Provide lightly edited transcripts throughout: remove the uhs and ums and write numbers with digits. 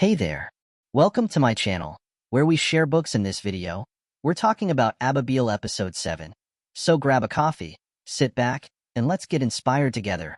Hey there. Welcome to my channel, where we share books. In this video, we're talking about Ababil Episode 7. So grab a coffee, sit back, and let's get inspired together.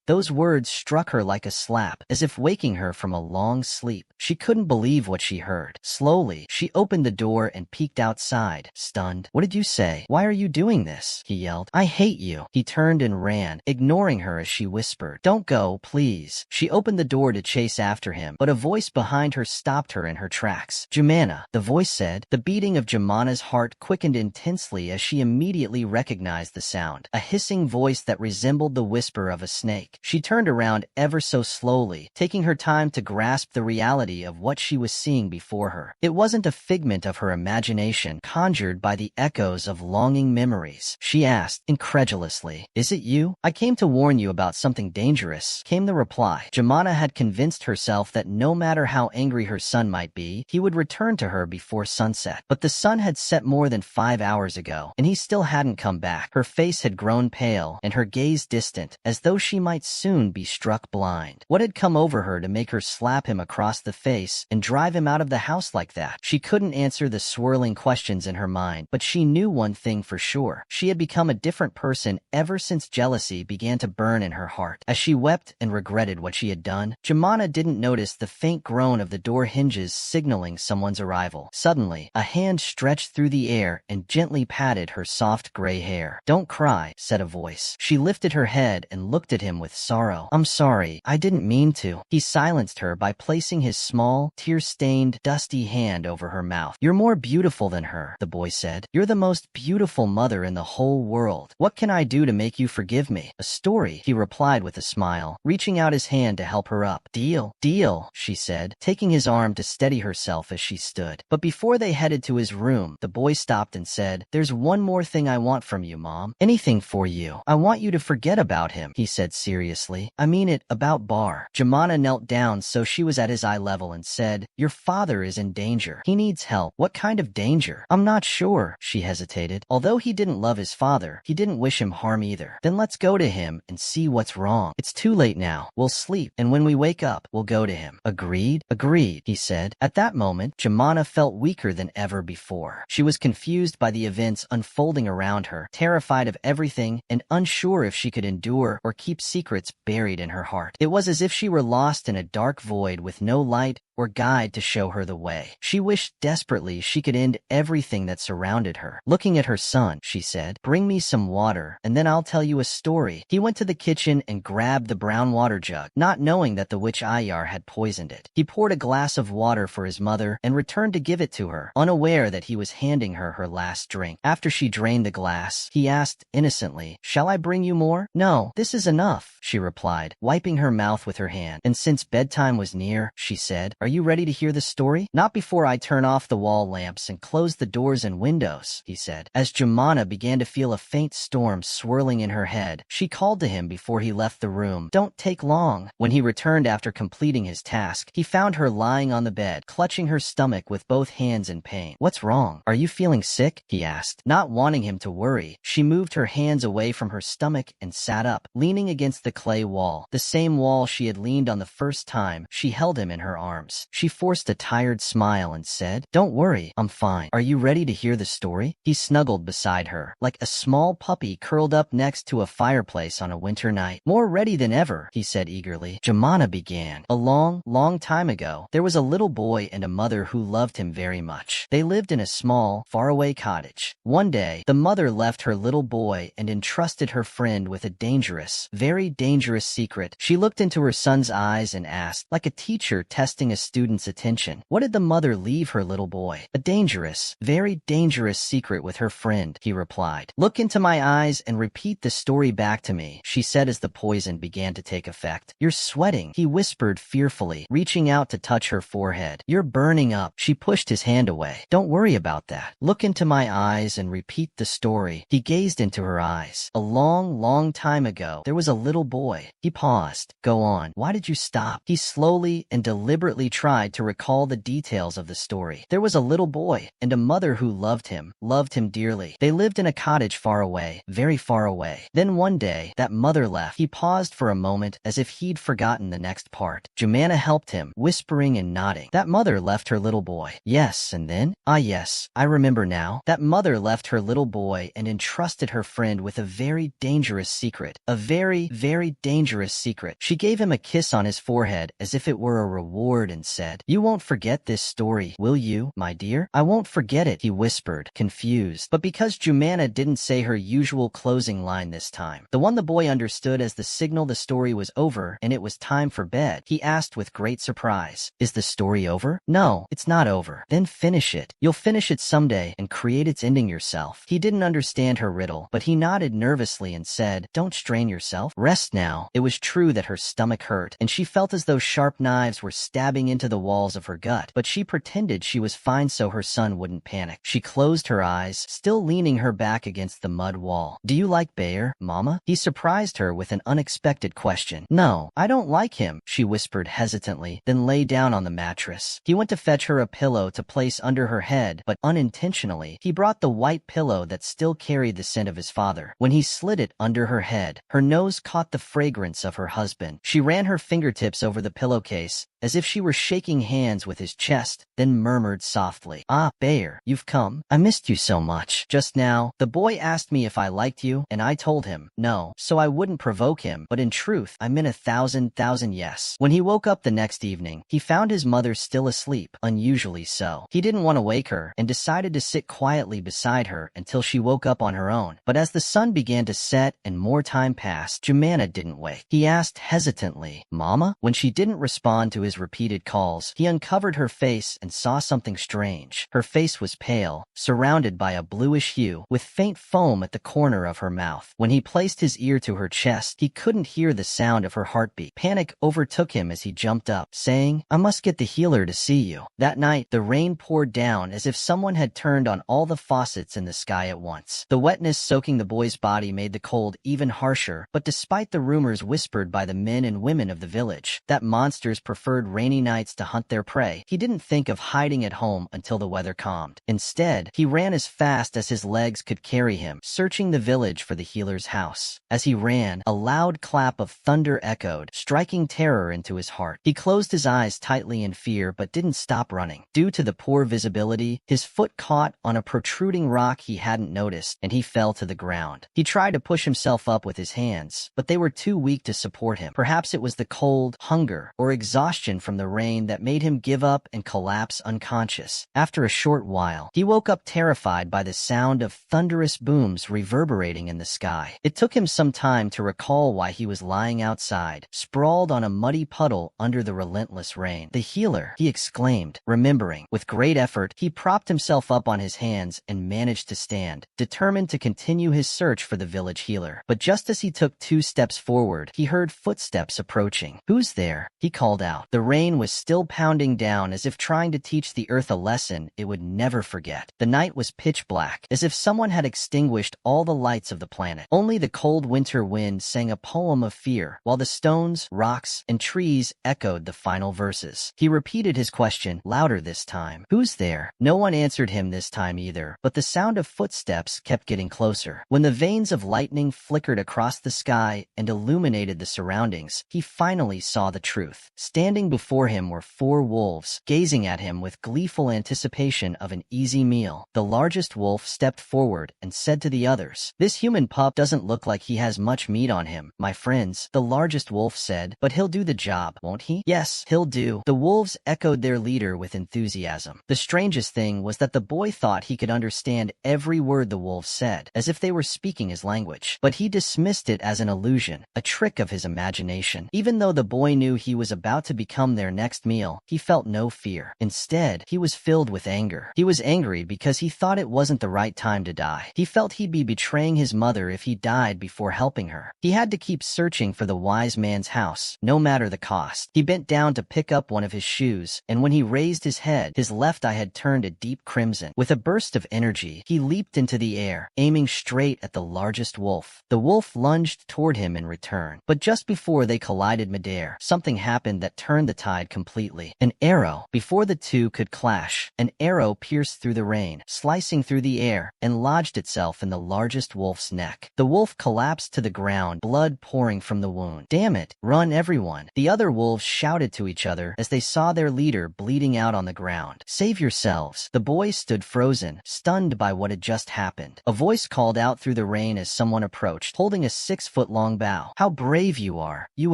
Those words struck her like a slap, as if waking her from a long sleep. She couldn't believe what she heard. Slowly, she opened the door and peeked outside, stunned. "What did you say? Why are you doing this?" he yelled. "I hate you." He turned and ran, ignoring her as she whispered, "Don't go, please." She opened the door to chase after him, but a voice behind her stopped her in her tracks. "Jumana," the voice said. The beating of Jumana's heart quickened intensely as she immediately recognized the sound, a hissing voice that resembled the whisper of a snake. She turned around ever so slowly, taking her time to grasp the reality of what she was seeing before her. It wasn't a figment of her imagination, conjured by the echoes of longing memories. She asked, incredulously, "Is it you? I came to warn you about something dangerous," came the reply. Jumana had convinced herself that no matter how angry her son might be, he would return to her before sunset. But the sun had set more than 5 hours ago, and he still hadn't come back. Her face had grown pale, and her gaze distant, as though she might soon be struck blind. What had come over her to make her slap him across the face and drive him out of the house like that? She couldn't answer the swirling questions in her mind, but she knew one thing for sure. She had become a different person ever since jealousy began to burn in her heart. As she wept and regretted what she had done, Jumana didn't notice the faint groan of the door hinges signaling someone's arrival. Suddenly, a hand stretched through the air and gently patted her soft gray hair. "Don't cry," said a voice. She lifted her head and looked at him with sorrow. "I'm sorry, I didn't mean to." He silenced her by placing his small, tear-stained, dusty hand over her mouth. "You're more beautiful than her," the boy said. "You're the most beautiful mother in the whole world. What can I do to make you forgive me?" "A story," he replied with a smile, reaching out his hand to help her up. "Deal, deal," she said, taking his arm to steady herself as she stood. But before they headed to his room, the boy stopped and said, "There's one more thing I want from you, Mom. Anything for you. I want you to forget about him," he said seriously. "I mean it, about Bar." Jumana knelt down so she was at his eye level and said, "Your father is in danger. He needs help." "What kind of danger?" "I'm not sure," she hesitated. Although he didn't love his father, he didn't wish him harm either. "Then let's go to him and see what's wrong. It's too late now. We'll sleep, and when we wake up, we'll go to him." "Agreed, agreed," he said. At that moment, Jumana felt weaker than ever before. She was confused by the events unfolding around her, terrified of everything, and unsure if she could endure or keep secrets buried in her heart. It was as if she were lost in a dark void with no light or guide to show her the way. She wished desperately she could end everything that surrounded her. Looking at her son, she said, "Bring me some water, and then I'll tell you a story." He went to the kitchen and grabbed the brown water jug, not knowing that the witch Ayar had poisoned it. He poured a glass of water for his mother and returned to give it to her, unaware that he was handing her her last drink. After she drained the glass, he asked innocently, "Shall I bring you more?" "No, this is enough," she replied, wiping her mouth with her hand. "And since bedtime was near," she said, "are you ready to hear the story?" "Not before I turn off the wall lamps and close the doors and windows," he said. As Jumana began to feel a faint storm swirling in her head, she called to him before he left the room, "Don't take long." When he returned after completing his task, he found her lying on the bed, clutching her stomach with both hands in pain. "What's wrong? Are you feeling sick?" he asked. Not wanting him to worry, she moved her hands away from her stomach and sat up, leaning against the clay wall, the same wall she had leaned on the first time she held him in her arms. She forced a tired smile and said, "Don't worry, I'm fine. Are you ready to hear the story?" He snuggled beside her, like a small puppy curled up next to a fireplace on a winter night. "More ready than ever," he said eagerly. Jumana began. "A long, long time ago, there was a little boy and a mother who loved him very much. They lived in a small, faraway cottage. One day, the mother left her little boy and entrusted her friend with a dangerous, very dangerous secret. She looked into her son's eyes and asked, like a teacher testing a student's attention, what did the mother leave her little boy? "A dangerous, very dangerous secret with her friend," he replied. "Look into my eyes and repeat the story back to me," she said as the poison began to take effect. "You're sweating," he whispered fearfully, reaching out to touch her forehead. "You're burning up." She pushed his hand away. "Don't worry about that. Look into my eyes and repeat the story." He gazed into her eyes. "A long, long time ago, there was a little boy." He paused. "Go on. Why did you stop?" He slowly and deliberately tried to recall the details of the story. There was a little boy and a mother who loved him dearly. They lived in a cottage far away, very far away. Then one day, that mother left. He paused for a moment as if he'd forgotten the next part. Jumana helped him, whispering and nodding. That mother left her little boy. Yes, and then? Ah yes, I remember now. That mother left her little boy and entrusted her friend with a very dangerous secret. A very, very dangerous secret. She gave him a kiss on his forehead as if it were a reward and said, "You won't forget this story, will you, my dear?" "I won't forget it," he whispered, confused. But because Jumana didn't say her usual closing line this time, the one the boy understood as the signal the story was over and it was time for bed, he asked with great surprise, "Is the story over?" "No, it's not over." "Then finish it. You'll finish it someday and create its ending yourself." He didn't understand her riddle, but he nodded nervously and said, "Don't strain yourself. Rest now." It was true that her stomach hurt, and she felt as though sharp knives were stabbing into the walls of her gut, but she pretended she was fine so her son wouldn't panic. She closed her eyes, still leaning her back against the mud wall. "Do you like Bayer, Mama?" He surprised her with an unexpected question. "No, I don't like him," she whispered hesitantly, then lay down on the mattress. He went to fetch her a pillow to place under her head, but unintentionally, he brought the white pillow that still carried the scent of his father. When he slid it under her head, her nose caught the fragrance of her husband. She ran her fingertips over the pillowcase, as if she were shaking hands with his chest, then murmured softly, "Ah, Bayer, you've come. I missed you so much. Just now, the boy asked me if I liked you, and I told him no, so I wouldn't provoke him, but in truth, I meant 1,000,000 yes." When he woke up the next evening, he found his mother still asleep, unusually so. He didn't want to wake her, and decided to sit quietly beside her until she woke up on her own. But as the sun began to set and more time passed, Jumana didn't wake. He asked hesitantly, "Mama?" When she didn't respond to his repeated calls, he uncovered her face and saw something strange. Her face was pale, surrounded by a bluish hue, with faint foam at the corner of her mouth. When he placed his ear to her chest, he couldn't hear the sound of her heartbeat. Panic overtook him as he jumped up, saying, "I must get the healer to see you." That night, the rain poured down as if someone had turned on all the faucets in the sky at once. The wetness soaking the boy's body made the cold even harsher, but despite the rumors whispered by the men and women of the village that monsters preferred rainy nights to hunt their prey, he didn't think of hiding at home until the weather calmed. Instead, he ran as fast as his legs could carry him, searching the village for the healer's house. As he ran, a loud clap of thunder echoed, striking terror into his heart. He closed his eyes tightly in fear but didn't stop running. Due to the poor visibility, his foot caught on a protruding rock he hadn't noticed, and he fell to the ground. He tried to push himself up with his hands, but they were too weak to support him. Perhaps it was the cold, hunger, or exhaustion from the rain that made him give up and collapse unconscious. After a short while, he woke up terrified by the sound of thunderous booms reverberating in the sky. It took him some time to recall why he was lying outside, sprawled on a muddy puddle under the relentless rain. "The healer," he exclaimed, remembering. With great effort, he propped himself up on his hands and managed to stand, determined to continue his search for the village healer. But just as he took 2 steps forward, he heard footsteps approaching. "Who's there?" he called out. The rain was still pounding down as if trying to teach the earth a lesson it would never forget. The night was pitch black, as if someone had extinguished all the lights of the planet. Only the cold winter wind sang a poem of fear, while the stones, rocks, and trees echoed the final verses. He repeated his question, louder this time. "Who's there?" No one answered him this time either, but the sound of footsteps kept getting closer. When the veins of lightning flickered across the sky and illuminated the surroundings, he finally saw the truth. Standing before him were 4 wolves, gazing at him with gleeful anticipation of an easy meal. The largest wolf stepped forward and said to the others, "This human pup doesn't look like he has much meat on him, my friends." The largest wolf said, "But he'll do the job, won't he?" "Yes, he'll do." The wolves echoed their leader with enthusiasm. The strangest thing was that the boy thought he could understand every word the wolves said, as if they were speaking his language. But he dismissed it as an illusion, a trick of his imagination. Even though the boy knew he was about to become their next meal, he felt no fear. Instead, he was filled with anger. He was angry because he thought it wasn't the right time to die. He felt he'd be betraying his mother if he died before helping her. He had to keep searching for the wise man's house, no matter the cost. He bent down to pick up one of his shoes, and when he raised his head, his left eye had turned a deep crimson. With a burst of energy, he leaped into the air, aiming straight at the largest wolf. The wolf lunged toward him in return, but just before they collided midair, something happened that turned turned the tide completely. An arrow. Before the two could clash, an arrow pierced through the rain, slicing through the air, and lodged itself in the largest wolf's neck. The wolf collapsed to the ground, blood pouring from the wound. "Damn it! Run, everyone!" The other wolves shouted to each other as they saw their leader bleeding out on the ground. "Save yourselves!" The boys stood frozen, stunned by what had just happened. A voice called out through the rain as someone approached, holding a 6-foot-long bow. "How brave you are, you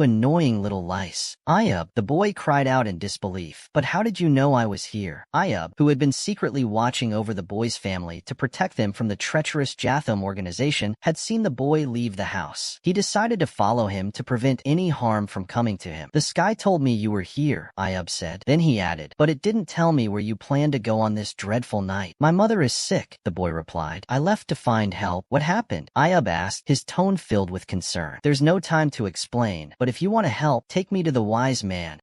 annoying little lice." "Ayub," the boy cried out in disbelief. "But how did you know I was here?" Ayub, who had been secretly watching over the boy's family to protect them from the treacherous Jatham organization, had seen the boy leave the house. He decided to follow him to prevent any harm from coming to him. "The sky told me you were here," Ayub said. Then he added, "But it didn't tell me where you planned to go on this dreadful night." "My mother is sick," the boy replied. "I left to find help." "What happened?" Ayub asked, his tone filled with concern. "There's no time to explain, but if you want to help, take me to the wise man,"